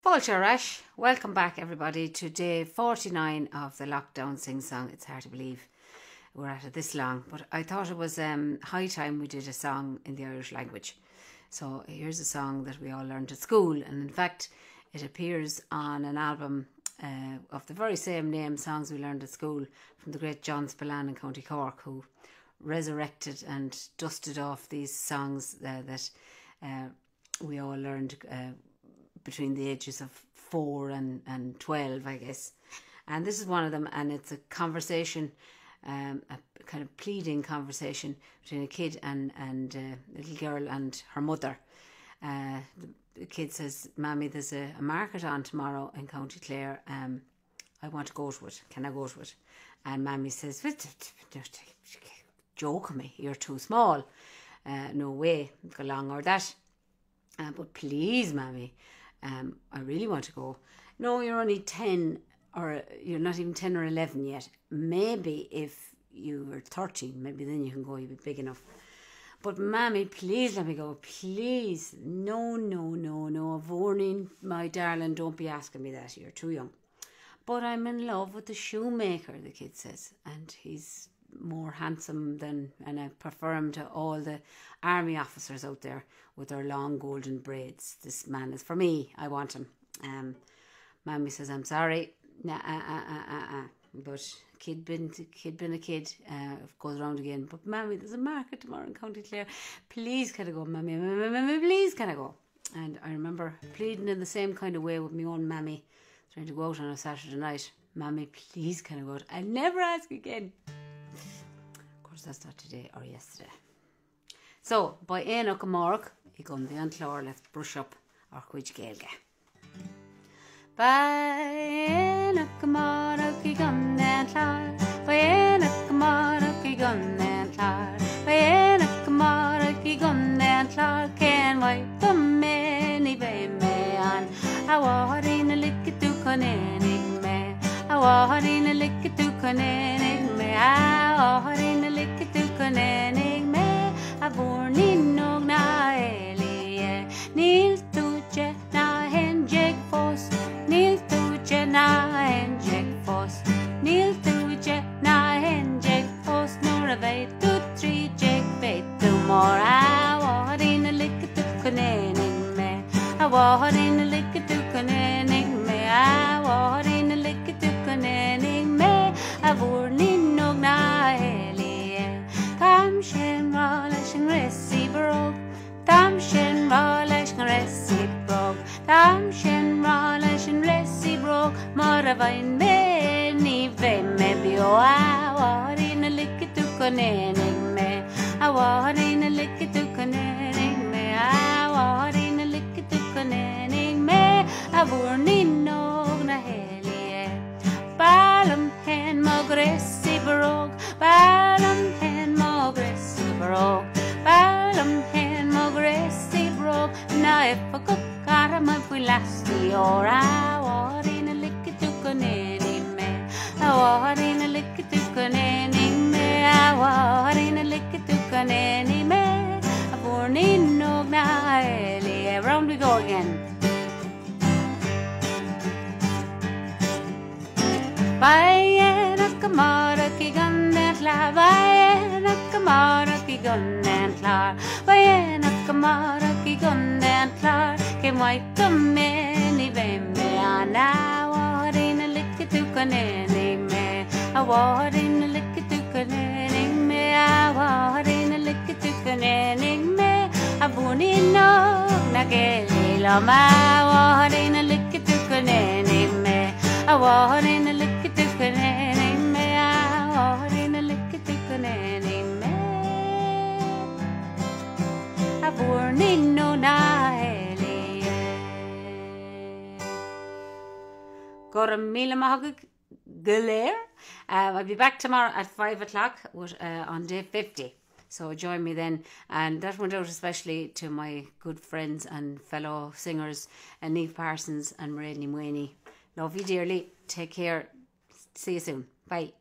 Fáilte welcome back everybody to day 49 of the Lockdown Singsong. It's hard to believe we're at it this long, but I thought it was high time we did a song in the Irish language. So here's a song that we all learned at school, and in fact it appears on an album of the very same name, Songs We Learned at School, from the great John Spillane in County Cork, who resurrected and dusted off these songs that we all learned between the ages of 4 and 12, I guess. And this is one of them, and it's a conversation, a kind of pleading conversation between a kid and a little girl and her mother. The kid says, "Mammy, there's a market on tomorrow in County Clare. I want to go to it. Can I go to it?" And Mammy says, "Joking me, you're too small. No way, go along or that. But please, Mammy, I really want to go." "No, you're only 10, or you're not even 10 or 11 yet. Maybe if you were 13, maybe then you can go, you'll be big enough. But Mammy, please let me go, please. No, warning, my darling, don't be asking me that, you're too young." "But I'm in love with the shoemaker," the kid says, "and he's more handsome than, and I prefer him to all the army officers out there with their long golden braids. This man is for me, I want him." Mammy says, "I'm sorry, but kid been a kid, goes around again. But Mammy, there's a market tomorrow in County Clare. Please can I go, Mammy, please can I go?" And I remember pleading in the same kind of way with my own Mammy, trying to go out on a Saturday night. "Mammy, please can I go out? I'll never ask again." Of course, that's not today or yesterday. So, Beidh Aonach Amarach, I gun the antlor, let's brush up our cuid gaelge. Beidh Aonach Amarach, I gun the antlor. Beidh Aonach Amarach, I gun the antlor. Beidh Aonach Amarach, I gun the antlor. Can wipe the many by me on. I want in a lick to conning me. I want in a lick to conning me. I want in a lick to conning me. I born in no na elie. Nil tuche na henjeg fos. Nil tuche na henjeg fos. Nil tuche na henjeg fos. Nor a veit to 3 jeg veit to more. I want in a lick to conning me. I want in a lick to conning me. I want in a lick to conning me. I born in no na elie. Tam shen rolesh and reciprok. Tam shen rolesh and reciprok. Tam shen rolesh and reciprok. Maravain me ni ve me bio. I want in a lick to conning me. I want in a lick to conning me. I want in a lick to conning me. I born in no na helie. Balam hen mag reciprok. Balam hen mag reciprok. Balam hen mag reciprok. Now if I cook karma we last the or I want in a lick to conning me. I want in a lick to conning me. I want in a lick to conning me. I born in no na elie. Round we go again. Beidh Aonach Amarach, I gun the antlor. Beidh Aonach Amarach, I gun the antlor. Beidh Aonach Amarach, I gun the antlor. Can wipe the many vem me on. I want in a lick to conning me. I want in a lick to conning me. I want in a lick to conning me. I born in no nageli lama. I want in a lick to conning me. I want in a lick to conning me. I want in a lick to conning me. I born in no na elie. Got a meal mahog galere. I'll be back tomorrow at 5 o'clock on day 50. So join me then. And that went out especially to my good friends and fellow singers, Niamh Parsons and Mairead Ní Moiney. Love you dearly. Take care. See you soon. Bye.